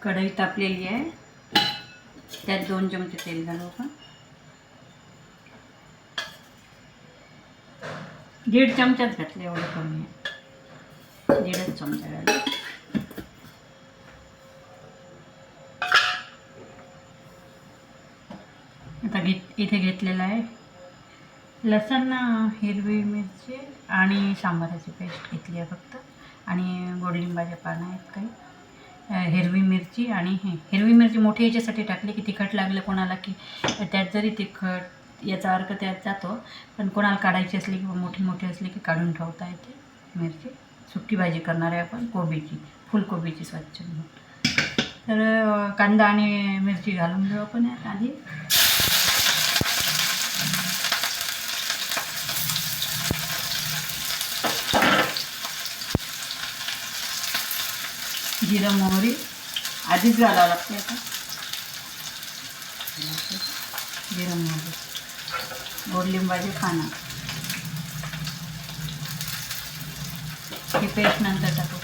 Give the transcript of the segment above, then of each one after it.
कढई तापलेली आहे, त्यात 2 चमचे तेल घालू आपण. 1.5 चमचाच घातले, एवढं कमी आहे. 1.5 चमचा घालू. आता इथे घेतलेलं आहे लसूण, हिरवी मिरची आणि सांबाराची पेस्ट घेतली आहे फक्त, आणि गोडलिंबाच्या पानं आहेत काही, हिरवी मिरची. आणि हिरवी मिरची मोठी याच्यासाठी टाकली की तिखट लागलं कोणाला की त्यात जरी तिखट याचा अर्क त्यात जातो, पण कोणाला काढायची असली किंवा मोठी असली की काढून ठेवता येते मिरची. सुकी भाजी करणार आहे आपण कोबीची, फुलकोबीची स्वच्छ म्हणून. तर कांदा आणि मिरची घालून घेऊ आपण यात आधी. जिरं मोहरी आधीच घालावं लागते. आता जिरं मोहरी, गोडलिंबाचे पानं, ही पेस्ट नंतर टाकू.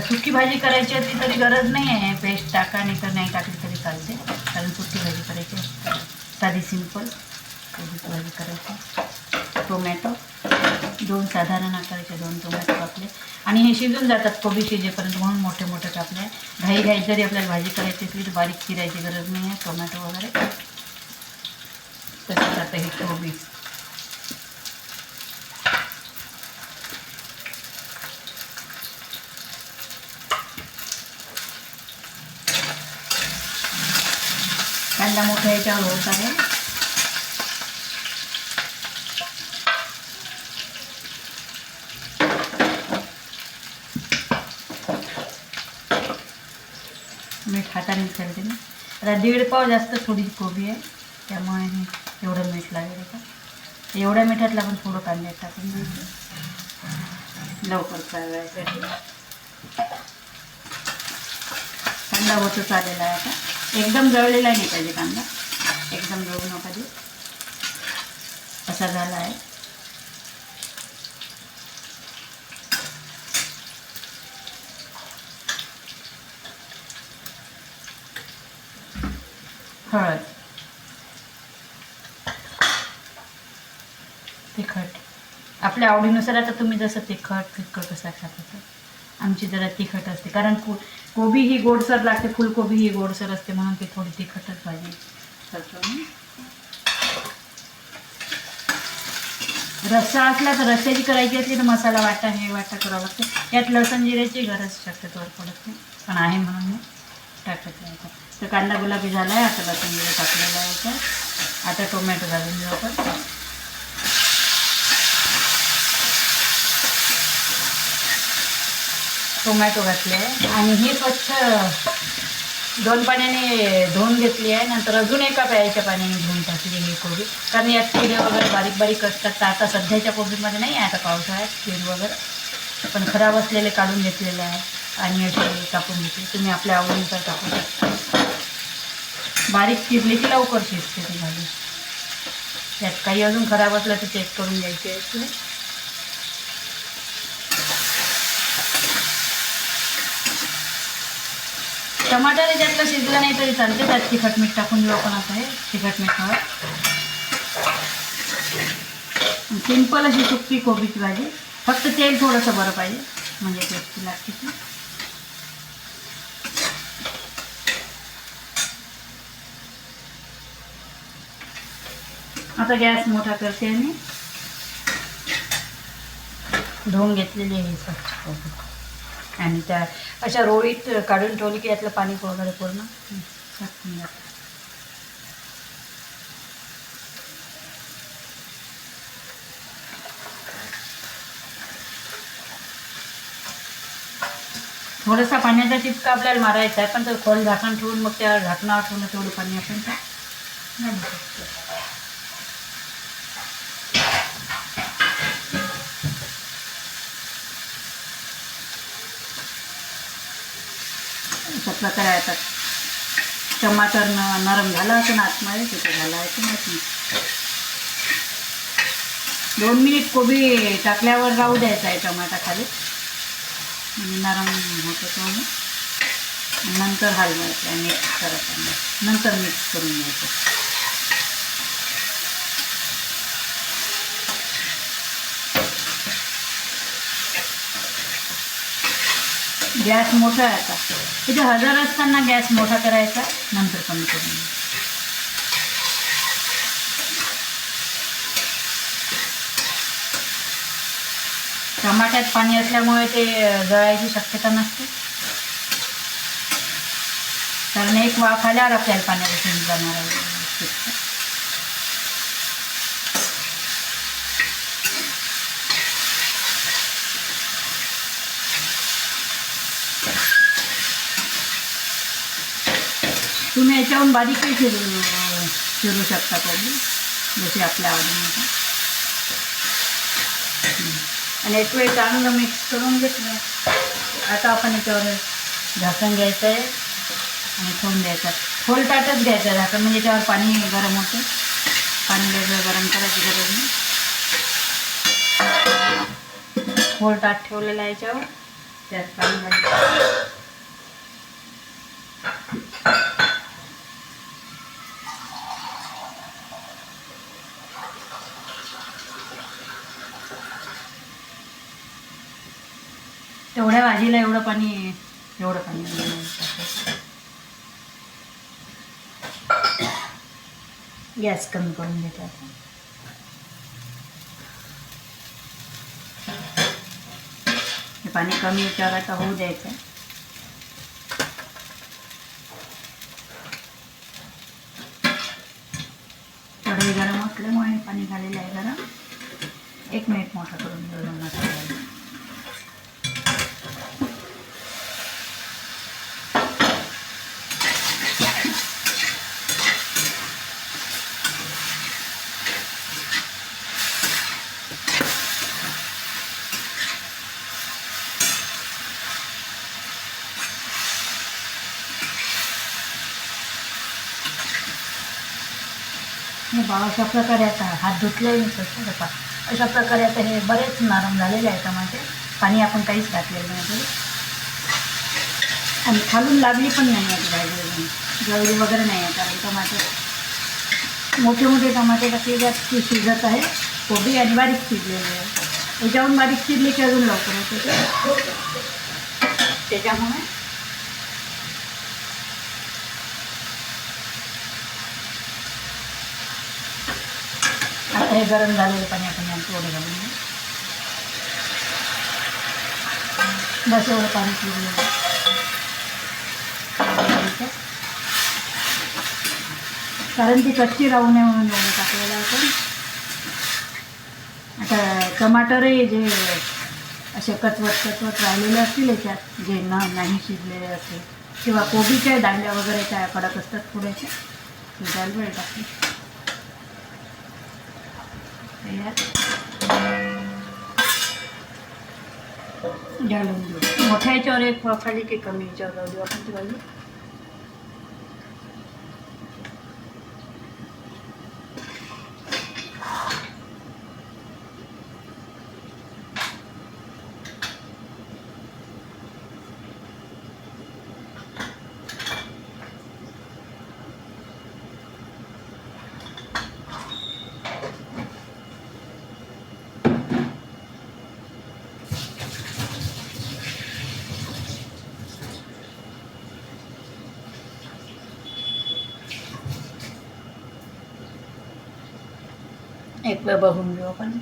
सुकी भाजी करायची असली तरी गरज नाही आहे पेस्ट टाका, नाही तर नाही टाकली तरी चालते, कारण सुकी भाजी करायची असते. साधी सिंपल कोबीची भाजी करायची. टोमॅटो 2 साधारण आकाराचे 2 टोमॅटो कापले, आणि हे शिजून जातात कोबी शिजेपर्यंत म्हणून मोठे मोठे कापले. घाई जरी आपल्याला भाजी करायची असली तर बारीक चिरायची गरज नाही आहे टोमॅटो वगैरे. तसंच आता ही कोबी. कांदा मोठ्या याच्यावर होत आहे. मीठ हाताने खेळते ना. आता 1.5 पाव जास्त थोडी कोबी आहे, त्यामुळे एवढं मीठ लागेल. का एवढ्या मिठातलं आपण थोडं कांद्यात टाकून द्यायचं लवकर चालवायसाठी. कांदा होतच आलेला आहे. आता एकदम जळलेला नाही पाहिजे कांदा, एकदम जळू नका दे, असा झाला आहे. हळद, तिखट आपल्या आवडीनुसार. आता तुम्ही जसं तिखट कसं खाता, आमची जरा तिखट असते, कारण कोबी ही गोडसर लागते, फुलकोबी ही गोडसर असते, म्हणून ती थोडी तिखटच भाजी करतो. रस्सा असला तर रस्स्याची करायची असली तर मसाला वाटा हे वाटा करावं लागतं. यात लसण जिऱ्याची गरज शक्यतोवर पडत नाही, पण आहे म्हणून मी टाकत आहे. तर कांदा गुलाबी झाला आहे. आता लसूण जिरं टाकलेलं आहे. तर आता टोमॅटो घालून घेऊ आपण. टोमॅटो घातले आहे आणि ही स्वच्छ 2 पाण्याने धुवून घेतली आहे. नंतर अजून एका प्यायच्या पाण्याने धुवून टाकली ही कोबी, कारण यात किडे वगैरे बारीक बारीक असतात. तर आता सध्याच्या कोबीमध्ये नाही आहे आता पावसाळ्यात कीड वगैरे, पण खराब असलेले काढून घेतलेले आहे आणि असे कापून घेतले. तुम्ही आपल्या आवडीनुसार टाकू शकता. बारीक चिरली की लवकर शिजते ती भाजी. त्यात काही अजून खराब असलं तर चेक करून घ्यायचे आहे. टमाटर त्यातलं शिजलं नाही तरी चालते, त्यात तिखट मीठ टाकून देऊ आपण. आता हे तिखट मीठ हवं. सिंपल अशी सुकी कोबीची भाजी, फक्त तेल थोडंसं बरं पाहिजे म्हणजे टेस्टी लागते ती. आता गॅस मोठा करते आणि धुवून घेतलेली आहे स्वच्छ कोबी, आणि त्या अशा रोळीत काढून ठेवली की यातलं पाणी वगैरे पूर्ण टाकून जातं. थोडासा पाण्याचा टिपका आपल्याला मारायचा आहे, पण तर खोल झाकण ठेवून मग त्या झाकणावर ठेवून तेवढं पाणी आपण घालू शकतो. अशा प्रकारे आता टमाटर नरम झाला असं आतमध्ये तिथे झाला आहे की नाही. 2 मिनिट कोबी टाकल्यावर राहू द्यायचा आहे टमाटा खाली, नरम होतं तो. नंतर हलवायचं मिक्स करताना, नंतर मिक्स करून घ्यायचं. गॅस मोठा आहे आता. तिथे हजर असताना गॅस मोठा करायचा, नंतर कमी करून. टमाट्यात पाणी असल्यामुळे ते जळायची शक्यता नसते, कारण एक वाफ आल्यावर आपल्याला पाण्यापासून जाणार आहे. तुम्ही याच्याहून बारीकही चिरू शकता कधी, जसे आपल्या आवडीनुसार. आणि एक वेळ चांगलं मिक्स करून घेतलं. आता आपण याच्यावर झाकण घ्यायचं आहे आणि ठेवून द्यायचं. खोल ताटच घ्यायचं झाकण, म्हणजे त्यावर पाणी गरम होतं. पाणी वेगळं गरम करायची गरज नाही. खोल ताट ठेवलेलं आहे याच्यावर, त्यात पाणी घालायचं. तेवढ्या भाजीला एवढं पाणी गॅस कमी करून देतात. हे पाणी कमी याच्यावर आता होऊ द्यायचं. कढई गरम असल्यामुळे पाणी घालेलं आहे गरम. 1 मिनिट मोठं करून घेऊ. अशा प्रकारे आता हात धुतले अशा प्रकारे आता हे बरेच नरम झालेले आहे टमाटे. पाणी आपण काहीच घातलेलं नाही आणि खालून लागली पण नाही आहे भाजी, जळली वगैरे नाही आहे. कारण टमाटे मोठे टमाटे टाकले जास्त शिजत आहे. कोबी आणि बारीक शिजलेली आहे. याच्याहून बारीक शिजली की अजून लवकर होते. त्याच्यामुळे आता हे गरम झालेलं पाणी आपण यात थोडं घालून बस एवढं पाणी शिजलेलं. कारण ती कच्ची राहू नये म्हणून एवढं टाकलेलं आपण. आता टमाटरही जे असे कचवट राहिलेले असतील याच्यात, जे नाही शिजलेले असतील, किंवा कोबीच्या दांड्या वगैरे त्या कडक असतात थोड्याशा, त्याला वेळ टाकते. घालून देऊ. मोठ्या याच्यावर एक वाफाली की कमी याच्यावर जाऊ देऊ आपण ती भाजी. एक वेळ बघून घेऊ आपण.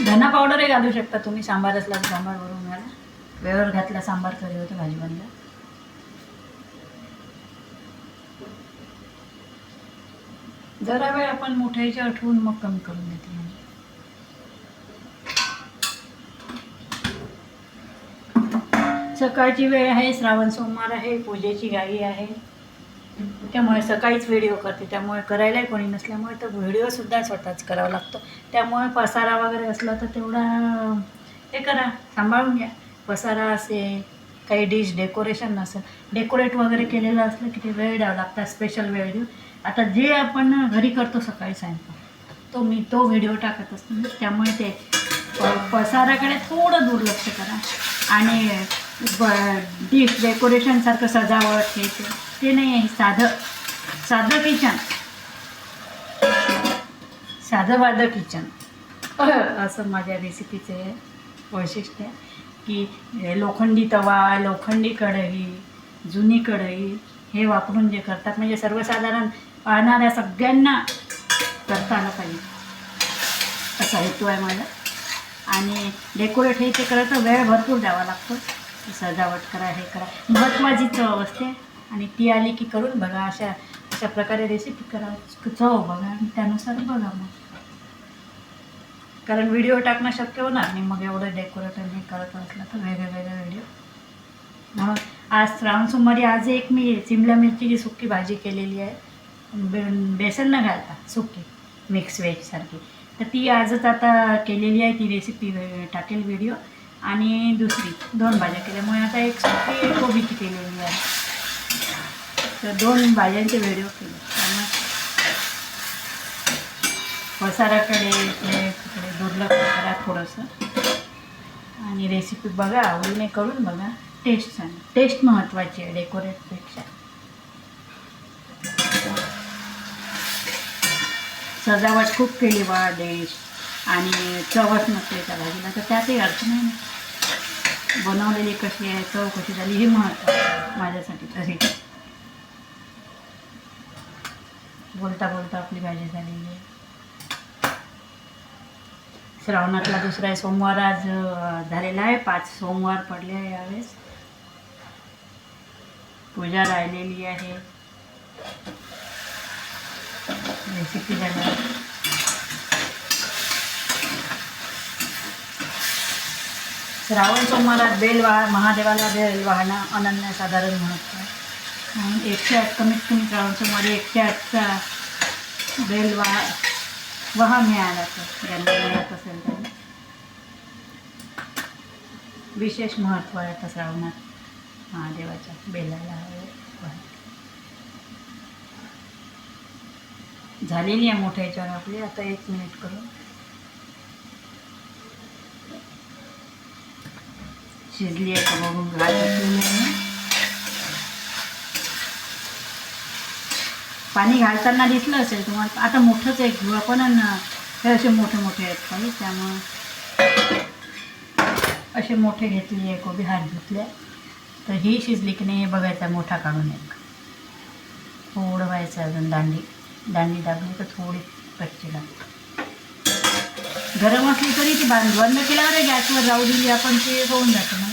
धना पावडरही घालू शकता तुम्ही. सांबार असला तर सांबार भरून घाला. वेळेवर घातला सांबार तरी होतं भाजी बनला. जरा वेळ आपण मोठ्याच्या ठेवून मग कमी करून देते. सकाळची वेळ आहे, श्रावण सोमवार आहे, पूजेची घाई आहे. त्यामुळे सकाळीच व्हिडिओ करते, त्यामुळे करायलाही कोणी नसल्यामुळे तर व्हिडिओसुद्धा स्वतःच करावा लागतो. त्यामुळे पसारा वगैरे असला तर तेवढा ते करा, सांभाळून घ्या. पसारा असेल, काही डिश डेकोरेशन नसेल, डेकोरेट वगैरे केलेलं असलं की ते वेळ द्यावं लागतात, स्पेशल वेळ देऊ. आता जे आपण घरी करतो सकाळी सायंकाळ तो व्हिडिओ टाकत असतो, त्यामुळे ते पसाराकडे थोडं दुर्लक्ष करा. आणि डिश डेकोरेशनसारखं सजावट ते नाही आहे. साधं किचन, साधं किचन असं माझ्या रेसिपीचे वैशिष्ट्य आहे की लोखंडी तवा, लोखंडी कढई, जुनी कढई हे वापरून जे करतात म्हणजे सर्वसाधारण पाहणाऱ्या सगळ्यांना करता आलं पाहिजे असा हेतू आहे माझा. आणि डेकोरेट हे ते करायचं वेळ भरपूर द्यावा लागतो. सजावट करा, हे करा, महत्त्वाची चव असते आणि ती आली की करून बघा. अशा प्रकारे रेसिपी करा, चव बघा आणि त्यानुसार बघा मग. कारण व्हिडिओ टाकणं शक्य होणार नाही मग एवढं डेकोरेट हे करत असलं तर वेगळे व्हिडिओ. म्हणून आज श्रावण सोमवारी आज एक मी शिमला मिरचीची सुकी भाजी केलेली आहे, बेसन न घालता सुकी मिक्स व्हेजसारखी. तर ती आजच आता केलेली आहे, ती रेसिपी टाकेल व्हिडिओ. आणि दुसरी 2 भाज्या केल्यामुळे आता एक सुकी कोबीची केलेली आहे. तर 2 भाज्यांचे व्हिडिओ केले. त्यामुळे पसाराकडे तिकडे दुर्लक्ष करा थोडंसं आणि रेसिपी बघा, आवडीने करून बघा. टेस्ट महत्त्वाची आहे डेकोरेटपेक्षा. सजावट खूप केली बा डिश आणि चवच नसते त्या भाजीला तर त्यातही अर्थ नाही. बनवलेली कशी आहे, चव कशी झाली हे महत्त्वाचं माझ्यासाठी. तरी बोलता आपली भाजी झालेली आहे. श्रावणातला दुसरा सोमवार आज झालेला आहे. 5 सोमवार पडले आहे यावेळेस. पूजा राहिलेली आहे. रेसिपी झाली. श्रावण सोमवारात महादेवाला बेल वाहणं अनन्यसाधारण महत्त्व आहे. म्हणून 108 कमीत कमी श्रावण सोमवारी 108चा बेल वहा मिळाला तर ज्यांना मिळत असेल त्यांनी. विशेष महत्त्व आहे आता श्रावणात महादेवाच्या बेलाला. झालेली आहे मोठ्या याच्यावर आपली. आता 1 मिनिट करून शिजली आहे का बघून घात घातलेली आहे. पाणी घालताना दिसलं असेल तुम्हाला. आता मोठंच एक घेऊ आपण हे असे मोठे आहेत काही, त्यामुळं असे मोठे घेतली आहे कोबी, हात घेतल्या. तर ही शिजली की नाही हे बघायचं, मोठा काढून एक थोडं व्हायचं अजून. दांडी दाबली तर थोडी कच्ची लागते. गरम असली तरी ती बंद केल्यावर गॅसवर राहू दिली आपण ते होऊन जातं ना.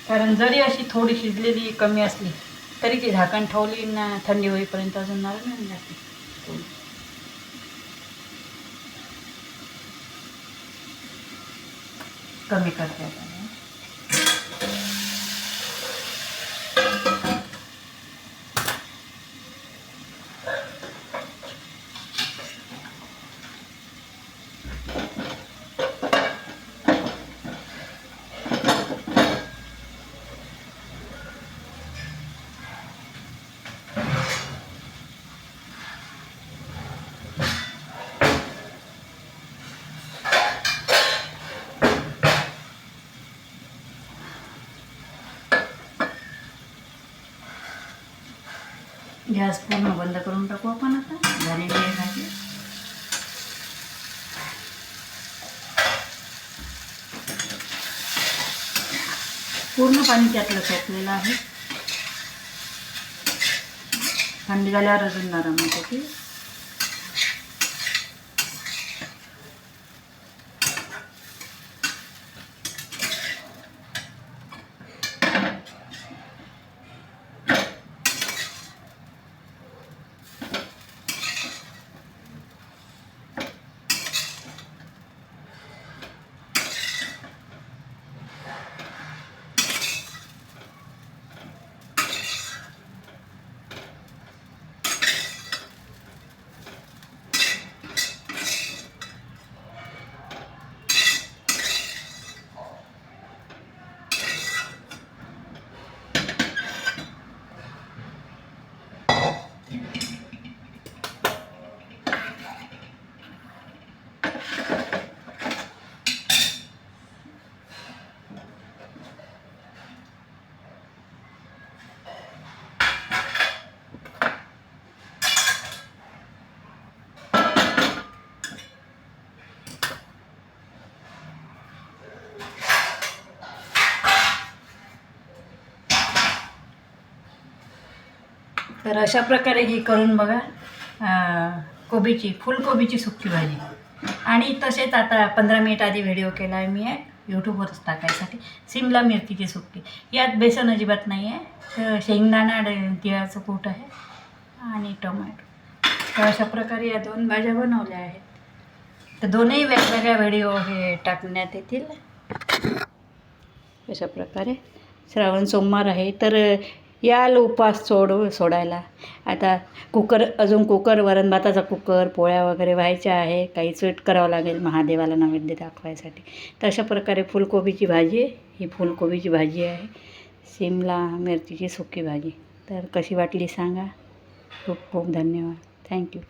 कारण जरी अशी थोडी शिजलेली कमी असली तरी ती झाकण ठेवली ना थंडी होईपर्यंत अजून नरम होऊन जाते. कमी करते आता. गॅस पूर्ण बंद करून टाकू आपण. आता झालेली आहे भाजी. पूर्ण पाणी त्यातलं फेकलेलं आहे. थंडी झाल्यावर अजून नरम होते ती. तर अशा प्रकारे ही करून बघा फुलकोबीची सुकी भाजी. आणि तसेच आता 15 मिनिट आधी व्हिडिओ केला आहे मी यूट्यूबवरच टाकायसाठी, शिमला मिरचीची सुकी. यात बेसन अजिबात नाही आहे, तर शेंगदाणा तिळाचं कूट आहे आणि टोमॅटो. तर अशा प्रकारे या 2 भाज्या बनवल्या आहेत. तर दोन्ही वेगवेगळ्या व्हिडिओ हे टाकण्यात येतील. अशा प्रकारे श्रावण सोमवार आहे, तर याल उपास सोडायला. आता कुकर वरण भाताचा कुकर, पोळ्या वगैरे व्हायच्या आहे, काही स्वीट करावं लागेल महादेवाला नैवेद्य दाखवायसाठी. तर अशा प्रकारे फुलकोबीची भाजी, ही फुलकोबीची भाजी आहे, शिमला मिरचीची सुकी भाजी. तर कशी वाटली सांगा. खूप खूप धन्यवाद. थँक्यू.